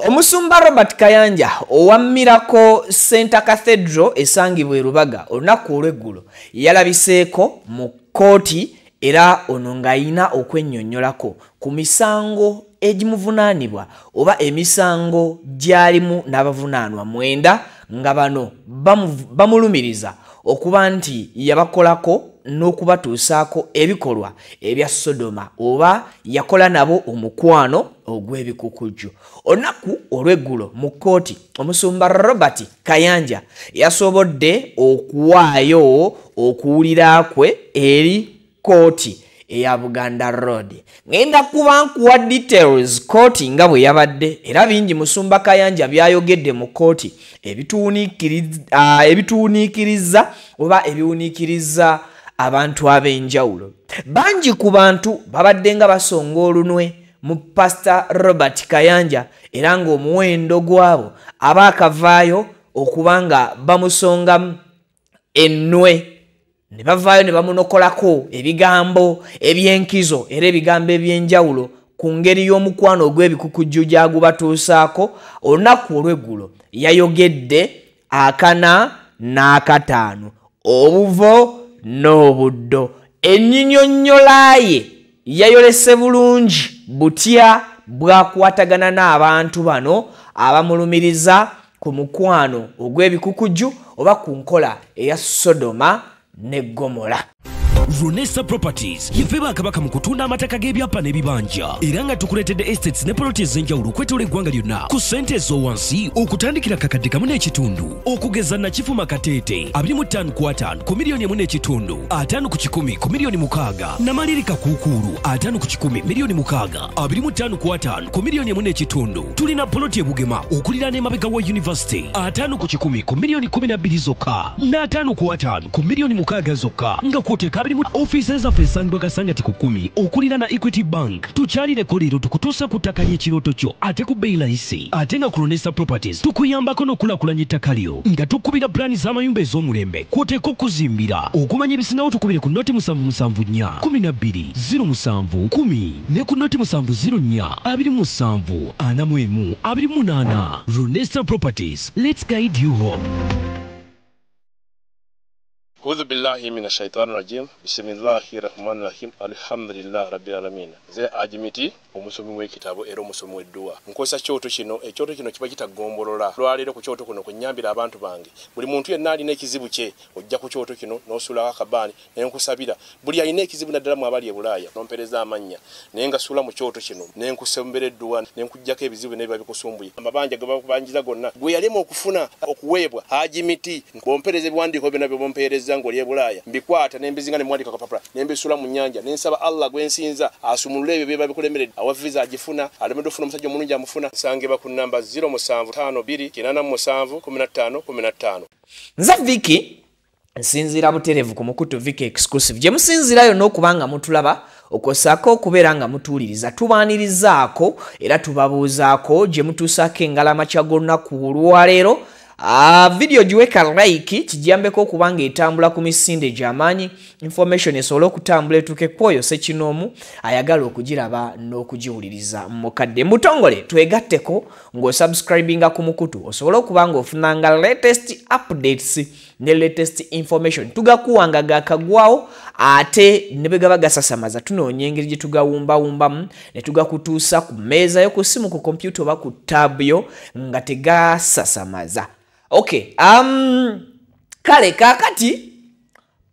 Omusumba Robert Kayanja owa Miracle Center Cathedral esangibwa e Rubaga olunaku olw'eggulo yalabiseeko mu kkooti era ono ng'ayina okwennyonnyolako ku misango egimuvunaanibwa oba emisango gy'alimu n'abavunaanwa 9 nga bano bamulumiriza okuba nti yabakolako n'okubatuusaako ebikolwa ebya Sodoma oba yakola nabo omukwano ogw'ebikukujju. Olunaku olw'eggulo mu kkooti omusumba Robert Kayanja yasobodde okuwaayo okuwulira kwe eri kkooti eya Buganda Road. Ngenda kuba nkuwa details kkooti nga bwe yabadde era bingi musumba Kayanja byayogedde mu kkooti ebituunikiriza oba ebiwuniikiriza abantu ab'enjawulo. Bangi ku bantu babadde nga basonga olunwe mu Pastor Robert Kayanja era ng'omuwendo gwabo abaakavaayo okuba nga bamusongamu ennwe ne bavaayo ne bamunokolako ebigambo eby'enkizo era ebigambo eby'enjawulo ku ngeri y'omukwano ogw'ebikukujju gy'agubatuusaako. Olunaku olw'eggulo yayogedde 4 n'akaano obuvo n'obuddo. Ennyinnyonnyola ye yayolese bulungi butya bwakwatagana n'abantu bano abamulumiriza ku mukwano ogw'ebikukujju oba ku nkola eya Sodoma ne Gomora. Runesa Properties yife bakabaka mu kutunda amataka g'ebyapa n'ebibanja era nga tukuletedde estates ne properties z'enjawulo okwetola eggwanga lyonna ku ssente ez'owansi okutandikira kakadde kamu n'ekitundu okugeza Nakifuma Kateete 25 ku 5 ku miliyoni 1 n'ekitundu 5 ku 10 ku miliyoni 6 Namalirika Kuukulu 5 ku 10 miliyoni 6 25 ku 5 ku miliyoni 1 n'ekitundu. Tulina poloti ebugema okuliraana emabega wa University 5 ku 10 ku miliyoni 12 zokka n'5 ku 5 ku miliyoni 6 zokka nga kwoteeka offices of Sandwa Kasangati ku 10 okulira na Equity Bank. Tukyalire koliro tukutuusa ku ttaka ly'ekirooto kyo ate ku bbeeyi layisi ate nga ku Runesa Properties tukuyambako n'okulakulanya ettaka lyo nga tukubira pulaani z'amayumba ez'omulembe kwoteeka okuzimbira. Okumanya ebisinawo tukubire ku noti 774 12 07 10 ne ku noti 704 27 41 28. Runesa Properties, let's guide you home. أعوذ بالله من الشيطان الرجيم بسم الله الرحمن الرحيم الحمد لله رب العالمين. Ze ajimiti omusomi w'ekitabo era omusomi w'edduwa nkosa kyoto kino ekyoto kino kiba kitagombolola lwaliro ku kyoto kuno kunyambira abantu bange buli muntu yenna alina ekizibu kye ojja ku kyoto kino n'osula akabaani nenkusabira buli alina ekizibu naddala mu abali e Bulaaya nompereza amannya naye nga sula mu kyoto kino nenkusembera edduwa nenkujjako ebizibu n'ebiba bikusumbuye amabanja gabakubanjiza gonna gwe yalema okufuna okuweebwa ajimiti bompereza ebiwandiiko byonna bye bompereza ng'oli e Bulaaya mbikwata nembizinga ne mwandika kapapula nembisula mu nnyanja nensaba Allah gwensinza asumulule ebyo bye babikulemeredde awa visa agifuna alemedde ofuna omusajja omulungi amufuna sangeba ku namba 0752871515. Nza Viki nsinzira buterevu ku mukutu Viki exclusive gye musinzirayo n'okubanga mutulaba okosako okubeera nga mutuuliriza tubaanirizaako era tubabuuzaako gye mutuusaako engalama kya g'olunaku olwaleero. Video jiweka like kijambeko okubanga etambula ku misinde gy'amaanyi information esobola okutambula etuuke kwoyo Ssekinomu ayagala okugiraba n'okugiwuliriza mukadde mutongole twegatteko ng'osubscribinga ku mukutu osobola okubanga ofunanga latest updates ne latest information tugakuwanga gakagwawo ate ne bwe gaba gasasamaza tunoonya engeri gye tugawumbawumbamu ne tugakutuusa ku mmeeza yo ku simu ku kompyuta oba ku tab yo nga tegasasamaza. Okay, kale kakati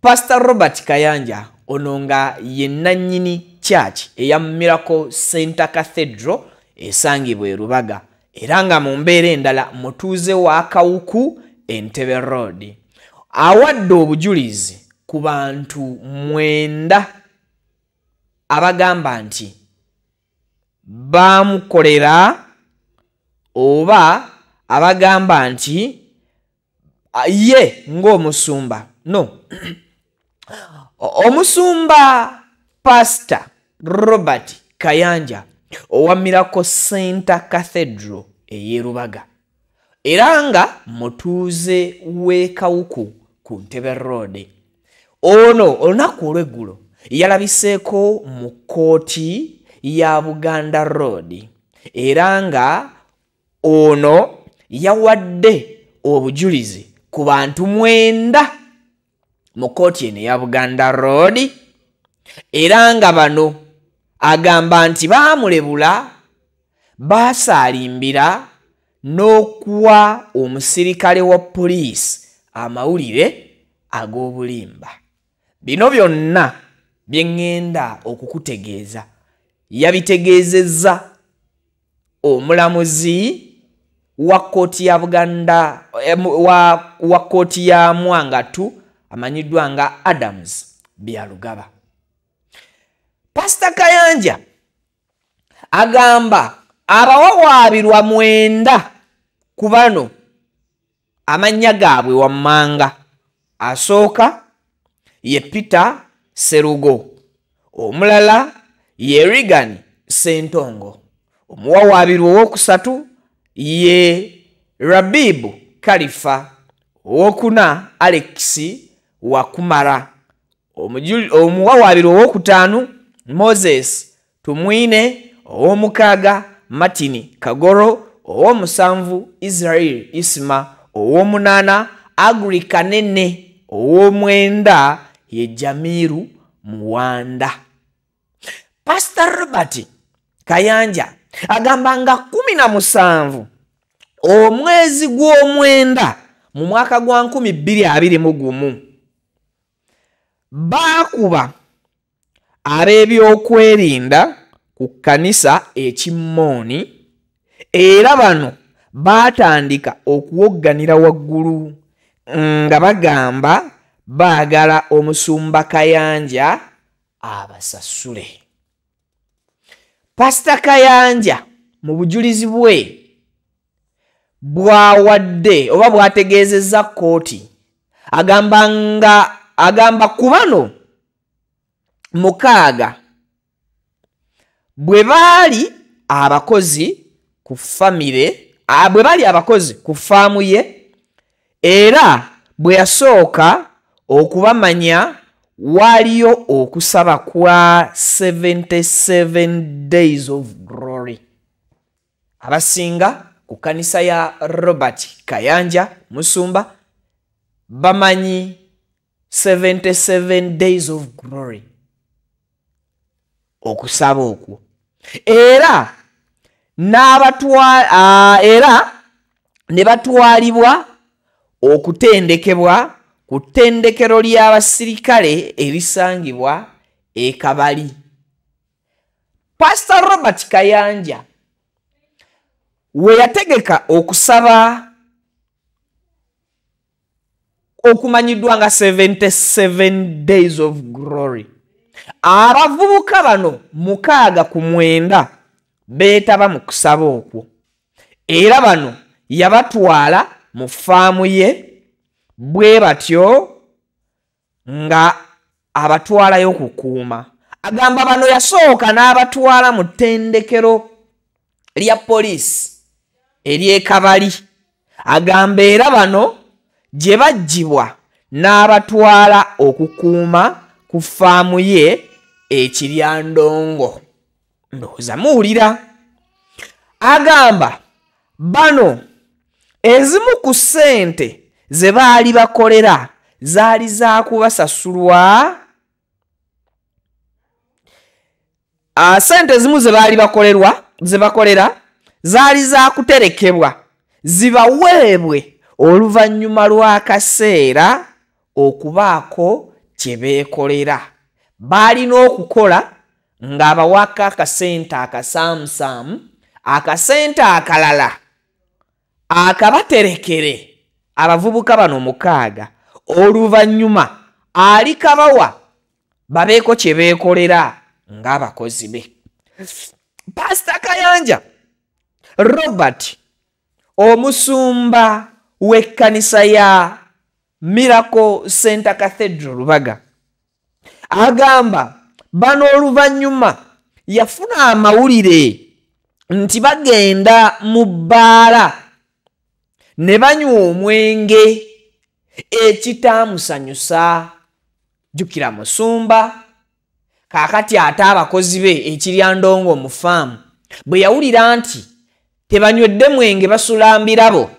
Pastor Robert Kayanja ononga yennannyini church eya Miracle Center Cathedral esangibwa e Rubaga era nga mu mbeera endala mutuuze wa Kawuku Entebbe Road awadde obujulizi ku bantu 9 abagamba nti bamukolera oba abagamba nti ye ng'omusumba no omusumba Pastor Robert Kayanja owa Miracle Center Cathedral ey'e Rubaga era nga mutuuze w'e Kawuku ku Ntebbe Road. Ono olunaku olw'eggulo yalabiseeko mu kkooti ya Buganda Road era nga ono yawadde obujulizi ku bantu 9 mu kkooti eno ya Buganda Road, era nga bano agamba nti baamulebula, basaalimbira n'okuwa omusirikale wa poliisi amawulire ag'obulimba. Bino byonna bye ŋŋenda okukutegeeza yabitegeezezza omulamuzi wa kkooti ya Buganda wa kkooti ya Mwangatu amanyiddwa nga Adams Byalugaba. Pastor Kayanja agamba abawawaabirwa 9 ku bano amannya gaabwe wammanga. Asooka ye Peter Serugo, omulala ye Regan Sentongo, omuwawaabirwa ow'okusatu ye Rabibu Kalifa, ow'okuna Alex Wakumara, omuwawaabirwa ow'okutaano Moses Tumwine, ow'omukaaga Martin Kagoro, ow'omusanvu Israel Isma, ow'omunaana Agri Kanene, ow'omwenda ye Jamiru Muwanda. Pastor Robert Kayanja agamba nga 17 omwezi gw'omwenda mu mwaka gwa 2021 baakuba ab'ebyokwerinda ku kkanisa ekimmooni, era bano baatandika okuwogganira waggulu nga bagamba baagala omusumba Kayanja abasasule. Pastor Kayanja mu bujulizi bwe bwawadde oba bwategeezezza kkooti agamba ku bano 6 bwe baali abakozi ku faamu ye, era bwe yasooka okubamanya waliyo okusaba kwa 77 days of glory. Abasinga ku kanisa ya Robert Kayanja musumba bamanyi 77 days of glory okusaba okwo, era ne batwalibwa okutendekebwa ku ttendekero ly'abasirikale erisangibwa e Kabali. Pastor Robert Kayanja we yategeka okusaba okumanyiddwa nga 77 days of glory, abavubuka bano 6 beetaba mu kusaba okwo, era bano yabatwala mu faamu ye, bwe batyo nga abatwalayo kukuuma. Agamba bano yasooka n'abatwala mu ttendekero lya poliisi ery'e Kabali. Agamba era bano gye baggyibwa n'abatwala okukuuma ku faamu ye Ekiryandongo. Ndowooza muwulira. Agamba bano ezimu ku ssente ze baali bakolera zaali za kubasasulwa. Ssente ezimu ze bakolera zaali za kuterekebwa zibaweebwe oluvannyuma lw'akaseera okubaako kye beekolera. Baalina okukola ng'abawaka akasente akasaamusaamu, akasente akalala akabaterekere abavubuka bano 6, oluvannyuma alikabawa babeeko kye beekolera ng'abakozi be. Pastor Kayanja Robert, omusumba w'ekkanisa ya Miracle Center Cathedral Lubaga, agamba bano oluvannyuma yafuna amawulire nti bagenda mu bbaala ne banywa omwenge ekitaamusanyusa. Jjukira musumba, kaakati ate abakozi be Ekiryandongo mu faamu bwe yawulira nti tebanywedde mwenge basulambirabo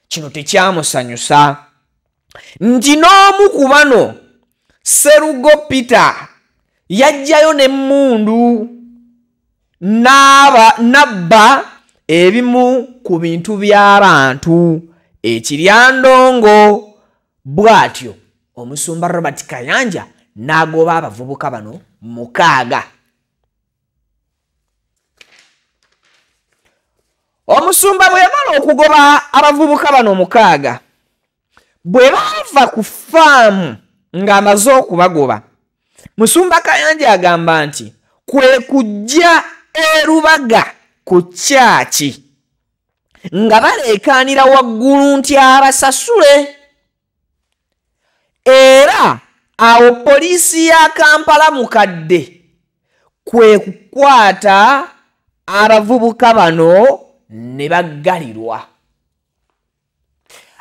kino tekyamusanyusa nti n'omu ku bano Serugo Peter yajjayo n'emmundu nabba ebimu ku bintu by'abantu Ekiryandongo bw'atyo omusumba Robert Kayanja n'agoba abavubuka bano 6. Omusumba bwe yamala okugoba abavubuka bano 6 bwe bava ku faamu ng'amaze okubagoba Musumba Kayanja agamba nti kwe kujja erubaga ku kyaki nga baleekaanira waggulu nti abasasule era awo poliisi ya Kampala mukadde kwe kukwata abavubuka bano ne baggalirwa.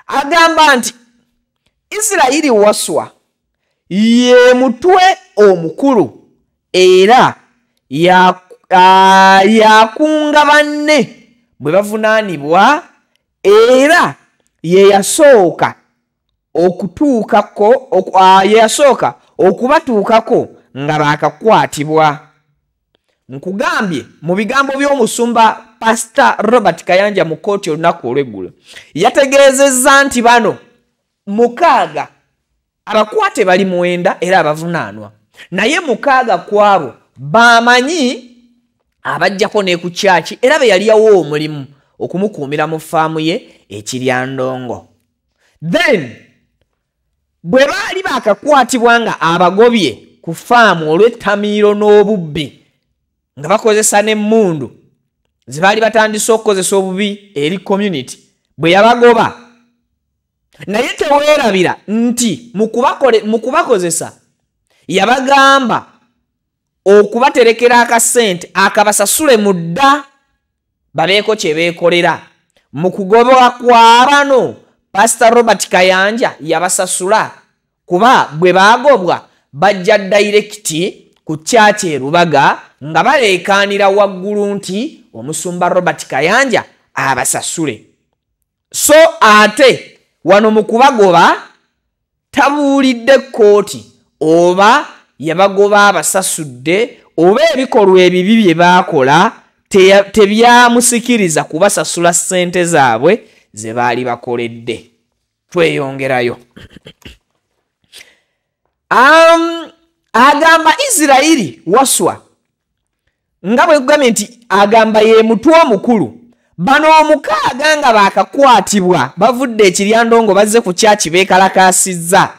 Agamba nti Israeli Waswa ye mutwe omukulu era yakunga banne bwe bavunaanibwa era ye yasooka okubatuukako nga baakakwatibwa. Nkugambye mu bigambo by'omusumba Pastor Robert Kayanja mu kkooti olunaku olw'eggulo yategeezezza nti bano 6 abakwate bali 9 era abavunaanwa naye 6 kwabo bamanyi abajjako ne ku kyaki era be yali yawo omulimu okumukuumira mu faamu ye Ekiryandongo. Then bwe baali baakakwatibwa nga abagobye ku faamu olw'ettamiiro n'obubbi nga bakozesa n'emmundu ze baali batandise okukozesa obubi eri community bwe yabagoba naye teweerabira nti mu kubakozesa yabagamba okubaterekera akasente akabasasule mu dda babeeko kye beekolera. Mu kugoba kwa bano Pastor Robert Kayanja yabasasula kuba bwe baagobwa bajja direkiti ku kyaki erubaga nga baleekaanira waggulu nti omusumba Robert Kayanja abasasule. So ate wano mu kubagoba tabuulidde kkooti oba yabagoba abasasudde oba ebikolwa ebibi bye baakola tebyamusikiriza kubasasula ssente zaabwe ze baali bakoledde. Tweyongerayo. Agamba Israeli Waswa nga bwe kugambye nti agamba ye mutwe omukulu bano 6 nga baakakwatibwa bavudde Ekiryandongo bazze ku kyaki beekalakaasizza.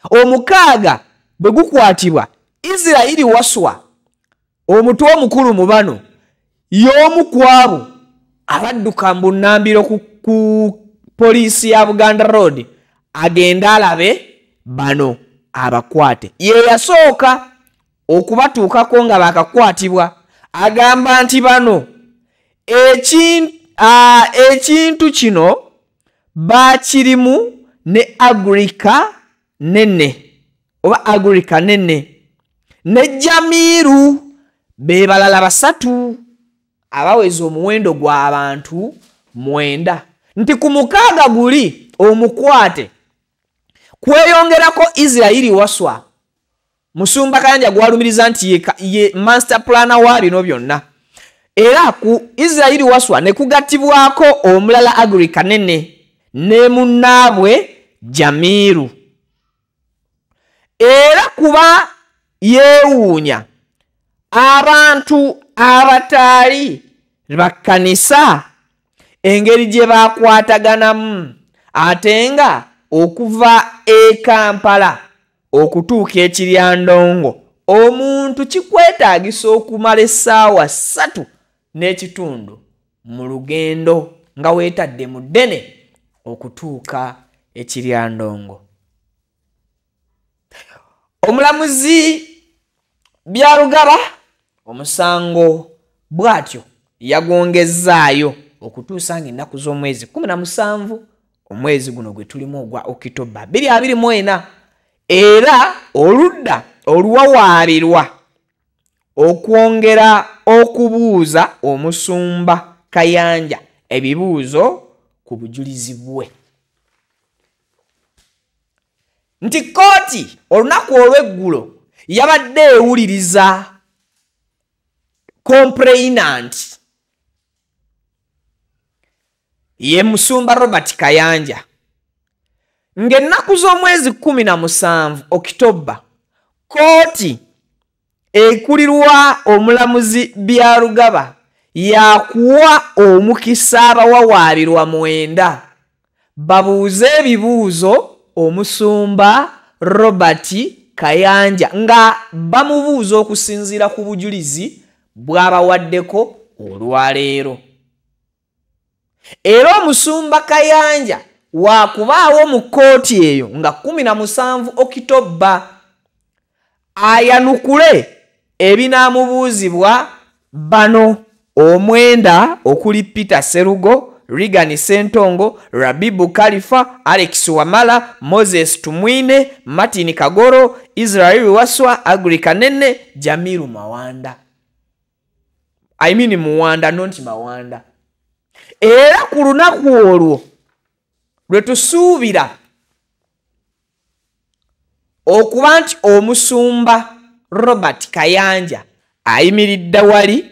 6 bwe gukwatibwa Israeli Waswa omutwe omukulu mu bano y'omu kwabo abadduka mbunnambiro ku poliisi ya Buganda Road agenda alabe bano abakwate. Ye yasooka okubatuukako nga baakakwatibwa. Agamba nti bano ekintu kino baakirimu ne Agrika nene oba Agrika nene ne Jamiru be balala 3 abaweza omuwendo gw'abantu 9 nti ku 6 guli omukwate kweyongerako Israeli Waswa. Musumba Kayanja gwalumiriza nti ye master planner wa bino byonna era ku Israeli Waswa ne kugattibwako omulala Agrika nene ne munnaabwe Jamiru era kuba yeewuunya abantu abataali bakkanisa engeri gye baakwataganamu ate nga okuva e Kampala okutuuka Ekiryandongo omuntu kikwetaagisa okumala essaawa 3 n'ekitundu mu lugendo nga weetadde mu ddene okutuuka Ekiryandongo. Omulamuzi Byalugaba omusango bw'atyo yagwongezaayo okutuusa ng'ennaku z'omwezi 17 omwezi guno gwe tulimu ogwa Okitoba 2024 era oludda oluwawaabirwa okwongera okubuuza omusumba Kayanja ebibuuzo ku bujulizi bwe. Nti kooti olunaku olw'eggulo yabadde ewuliriza complainant ye Musumba Robert Kayanja ng'ennaku z'omwezi 17 Okitoba kooti ekulirwa omulamuzi Byarugaba yakuwa omukisa abawawaabirwa 9 babuuze ebibuuzo Omusumba Robert Kayanja nga bamubuuza okusinziira ku bujulizi bw'abawaddeko olwaleero. Era Omusumba Kayanja wakubaawo mu kooti eyo nga 17 Okitoba ayanukule ebinaamubuuzibwa bano omwenda okuli Peter Serugo, Regan Sentongo, Rabibu Khalifa, Alex Wamala, Moses Tumwine, Martin Kagoro, Israel Waswa, Agri Kanene, Jamiru Mawanda. I mean Muwanda, not Mawanda. Era ku lunaku olwo lwe tusuubira okuba nti Omusumba Robert Kayanja ayimiridde wali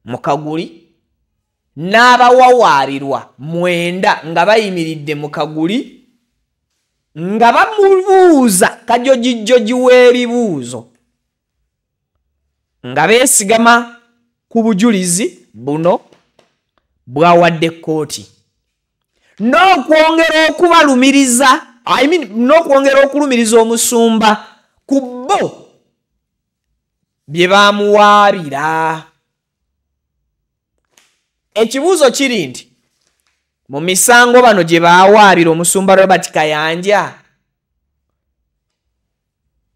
mu Kaguli n'abawawaabirwa 9 nga bayimiridde mu Kaguli nga bamubuuza kajojijjoji w'ebibuuzo nga beesigama ku bujulizi buno bwawadde kooti n'okwongera okubalumiriza n'okwongera okulumiriza Omusumba ku bo bye baamuwaabira. Ekibuuzo kiri nti mu misango bano gye baawaabira Omusumba Robert Kayanja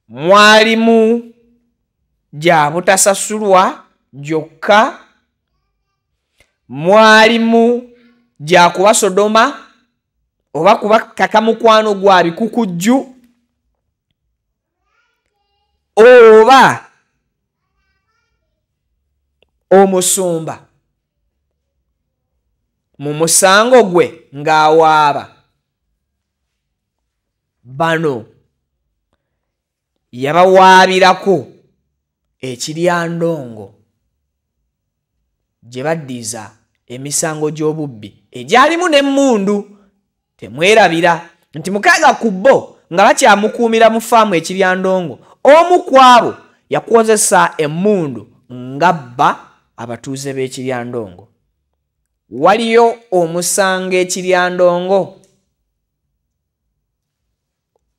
mwalimu gya butasasulwa gyokka, mwalimu gya kuba Sodoma oba kuba kakamukwano gwa bikukujju, oba Omusumba mu musango gwe ng'awaaba bano yabawaabirako ekiryandongo gye baddiza emisango gy'obubbi egyalimu n'emmundu. Temwerabira nti 6 ku bo nga bakyamukuumira mu faamu ekiryandongo, omu ku abo yakozesa emmundu ng'abba abatuuze b'ekiryandongo. Waliyo omusango ekiryandongo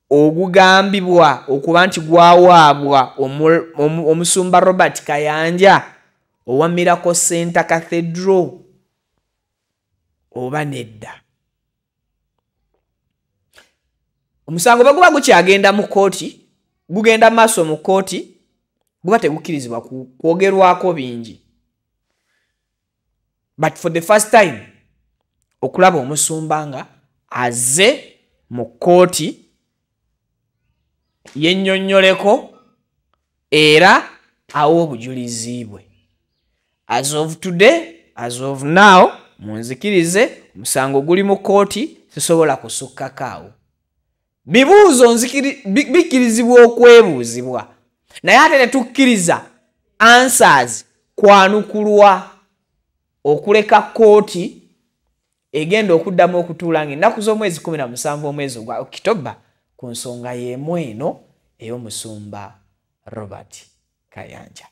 ogugambibwa okuba nti gwawaabwa Omusumba Robert Kayanja owa Miracle Center Cathedral oba nedda? Omusango bwe guba gukyagenda mu kooti, gugenda maaso mu kooti, guba tegukkirizibwa kwogerwako bingi. But for the first time okulaba Omusumba nga azze mu kooti yennyonnyoleko era awo obujulizi bwe. As of today, as of now, munzikirize omusango guli mu kooti, sisobola kusukkako awo. Bibuuzo bikkirizibwa okwebuuzibwa, naye ate tetukkiriza answers kwanukulwa okuleka kooti egenda okuddamu okutuula ng'ennaku z'omwezi 17 omwezi ogwa Okitoba ku nsonga y'emu eno ey'Omusumba Robert Kayanja.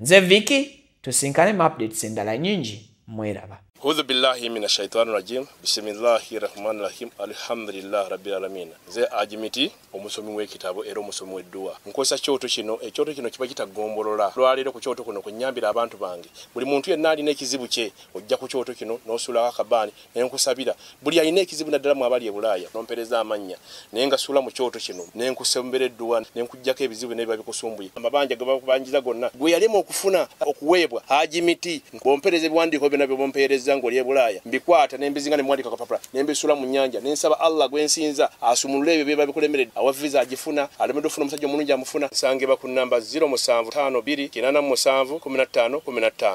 Nze Vicky, tusinkane mu updates endala nyingi, mweraba. A'udhu billahi minash shaitani rajim. Bismillahir rahmanir rahim. Alhamdulillah rabbil alamin. Ze ajimiti omusomi w'ekitabo era omusomi w'edduwa. Nkosa kyoto kino, ekyoto kino kiba kitagombolola. Lwalero ku kyoto kuno kunyambira abantu bange. Buli muntu yenna alina ekizibu kye, ojja ku kyoto kino n'osula akabani n'enkusabira. Buli alina ekizibu naddala mu abali e Bulaaya n'ompereza amanya. Naye nga sula mu kyoto kino n'enkusembera edduwa n'enkujjako ebizibu n'ebiba bikusumbuye. Amabanja gabanjiza gonna. Gwe yalema okufuna okuweebwa ajimiti ng'ompereza ebiwandiiko byonna bye bompereza ngo lye Bulaaya mbikwata nembizinga nemwandika kapapula nembisula mu nyanja nensaba Allah gwensinza asumulule ebyo bye babikulemeredde awa visa agifuna alemedo funa musajja omulungi amufuna sange ba ku namba 0752 887 15 15.